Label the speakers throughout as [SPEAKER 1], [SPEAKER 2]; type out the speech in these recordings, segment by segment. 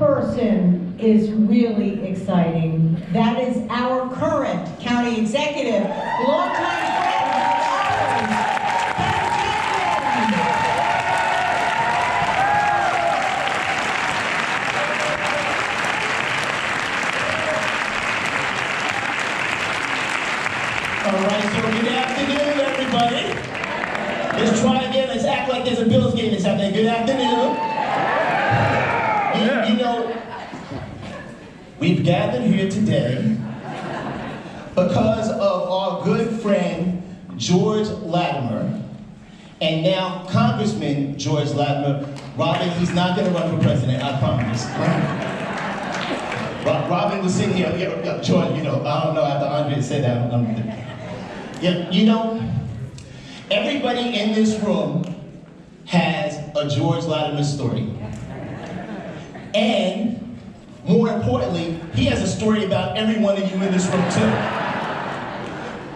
[SPEAKER 1] person is really exciting. That is our current county executive, longtime friend of ours, Jenkins.
[SPEAKER 2] All right, so good afternoon, everybody. Let's try again. Let's act like there's a Bills game this afternoon. Good afternoon. You know, we've gathered here today because of our good friend, George Latimer, and now Congressman George Latimer. Robin, he's not going to run for president, I promise. Robin was sitting here, George, you know, I don't know, after Andre said that, yeah, you know, everybody in this room has a George Latimer story. And more importantly, he has a story about every one of you in this room too.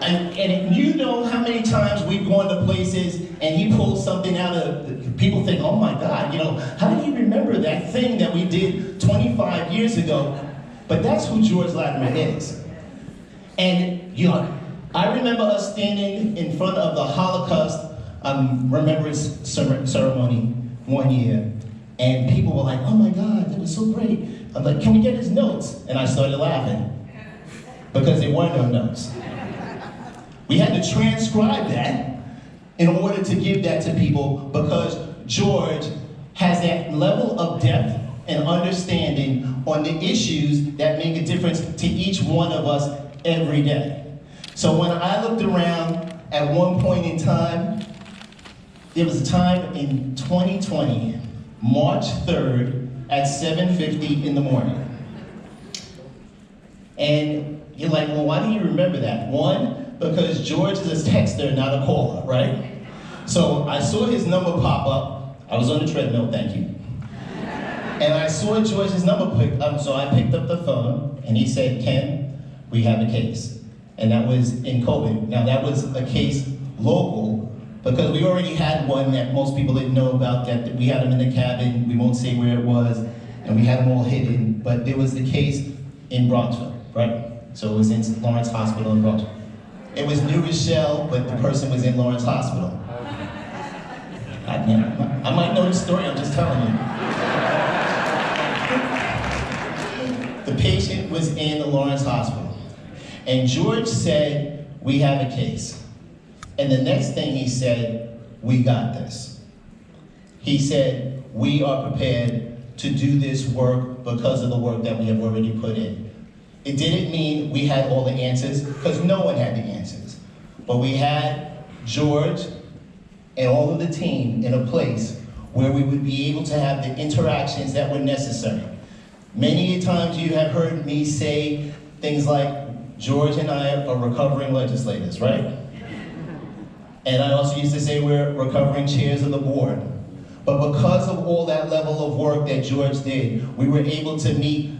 [SPEAKER 2] And you know how many times we've gone to places and he pulls something out of, people think, oh my God, you know, how do you remember that thing that we did 25 years ago? But that's who George Latimer is. And you know, I remember us standing in front of the Holocaust Remembrance Ceremony one year, and people were like, oh my God, that was so great. I'm like, can we get his notes? And I started laughing, because there were no notes. We had to transcribe that in order to give that to people, because George has that level of depth and understanding on the issues that make a difference to each one of us every day. So when I looked around at one point in time, there was a time in 2020, March 3rd at 7:50 in the morning. And you're like, well, why do you remember that? One, because George is a texter, not a caller, right? So I saw his number pop up. I was on the treadmill, thank you. And I saw George's number pick up, so I picked up the phone, and he said, Ken, we have a case. And that was in COVID. Now that was a case local, because we already had one that most people didn't know about, that we had them in the cabin, we won't say where it was, and we had them all hidden, but there was the case in Bronxville, right? So it was in Lawrence Hospital in Bronxville. It was New Rochelle, but the person was in Lawrence Hospital. I might know the story, I'm just telling you. The patient was in the Lawrence Hospital. And George said, we have a case. And the next thing he said, we got this. He said, we are prepared to do this work because of the work that we have already put in. It didn't mean we had all the answers, because no one had the answers. But we had George and all of the team in a place where we would be able to have the interactions that were necessary. Many times you have heard me say things like, George and I are recovering legislators, right? And I also used to say we're recovering chairs of the board. But because of all that level of work that George did, we were able to meet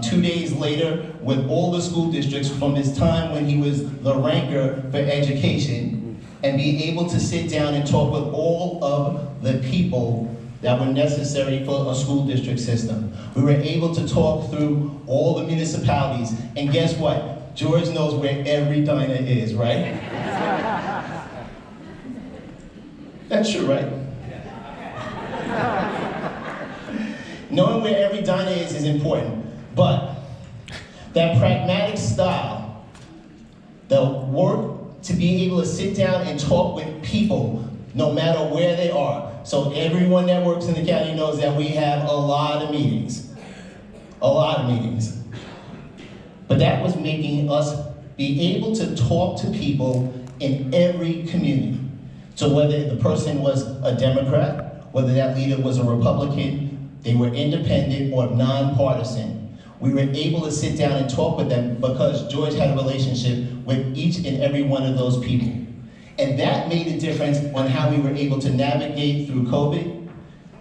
[SPEAKER 2] 2 days later with all the school districts from his time when he was the ranker for education, and be able to sit down and talk with all of the people that were necessary for a school district system. We were able to talk through all the municipalities, and guess what? George knows where every diner is, right? That's true, right? Knowing where every diner is important, but that pragmatic style, the work to be able to sit down and talk with people no matter where they are. So everyone that works in the county knows that we have a lot of meetings. A lot of meetings. But that was making us be able to talk to people in every community. So whether the person was a Democrat, whether that leader was a Republican, they were independent or nonpartisan, we were able to sit down and talk with them because George had a relationship with each and every one of those people. And that made a difference on how we were able to navigate through COVID.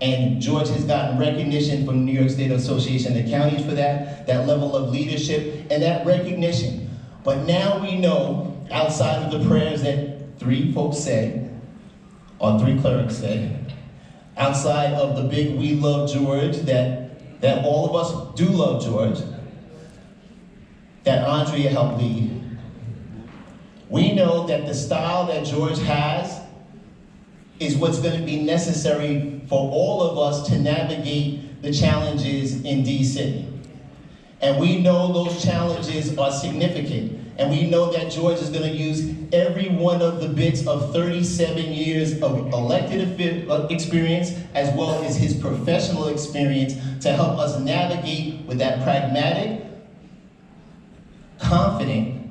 [SPEAKER 2] And George has gotten recognition from New York State Association of Counties for that level of leadership and that recognition. But now we know, outside of the prayers that 3 folks said, or 3 clerics said, outside of the big "We love George" that that all of us do love George, that Andrea helped lead. We know that the style that George has is what's going to be necessary for all of us to navigate the challenges in D.C. And we know those challenges are significant. And we know that George is going to use every one of the bits of 37 years of elected experience, as well as his professional experience, to help us navigate with that pragmatic, confident,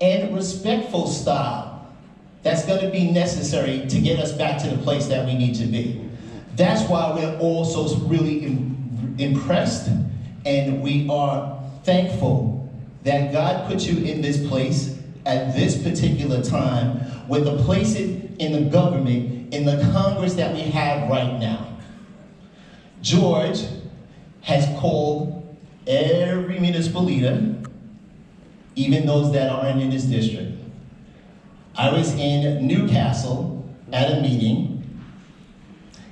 [SPEAKER 2] and respectful style that's going to be necessary to get us back to the place that we need to be. That's why we're all so really impressed, and we are thankful that God put you in this place at this particular time with a place in the government, in the Congress that we have right now. George has called every municipal leader, even those that aren't in this district. I was in Newcastle at a meeting,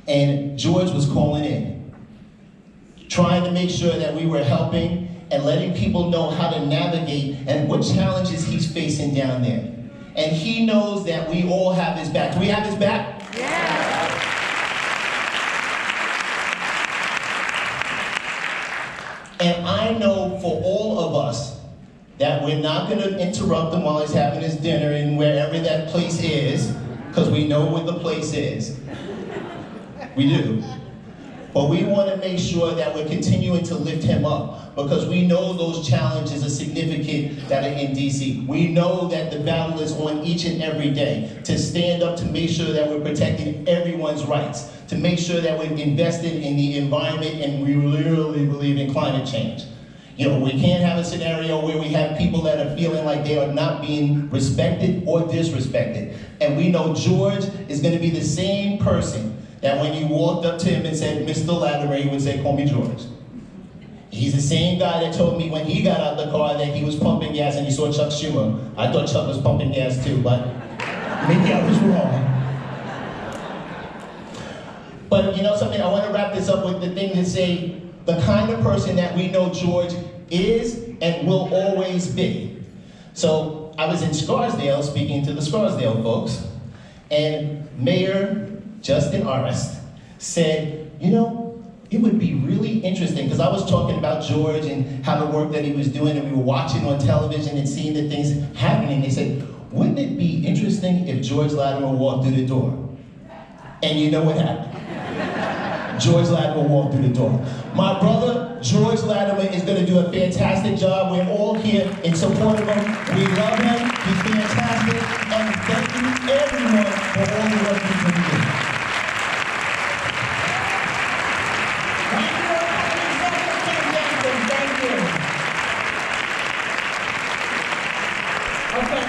[SPEAKER 2] and George was calling in, trying to make sure that we were helping and letting people know how to navigate and what challenges he's facing down there. And he knows that we all have his back. Do we have his back? Yeah. And I know for all of us that we're not going to interrupt him while he's having his dinner in wherever that place is, because we know what the place is. We do. But we want to make sure that we're continuing to lift him up, because we know those challenges are significant that are in D.C. We know that the battle is on each and every day to stand up to make sure that we're protecting everyone's rights, to make sure that we're invested in the environment, and we really believe in climate change. You know, we can't have a scenario where we have people that are feeling like they are not being respected or disrespected. And we know George is going to be the same person that when you walked up to him and said, Mr. Latimer, he would say, call me George. He's the same guy that told me when he got out of the car that he was pumping gas and he saw Chuck Schumer. I thought Chuck was pumping gas too, but maybe I was wrong. But you know something, I want to wrap this up with the thing to say, the kind of person that we know George is and will always be. So I was in Scarsdale speaking to the Scarsdale folks, and Mayor Justin Arrest said, you know, it would be really interesting, because I was talking about George and how the work that he was doing, and we were watching on television and seeing the things happening. They said, wouldn't it be interesting if George Latimer walked through the door? And you know what happened? George Latimer walked through the door. My brother, George Latimer, is going to do a fantastic job. We're all here in support of him. We love him. He's fantastic. And thank you, everyone, for all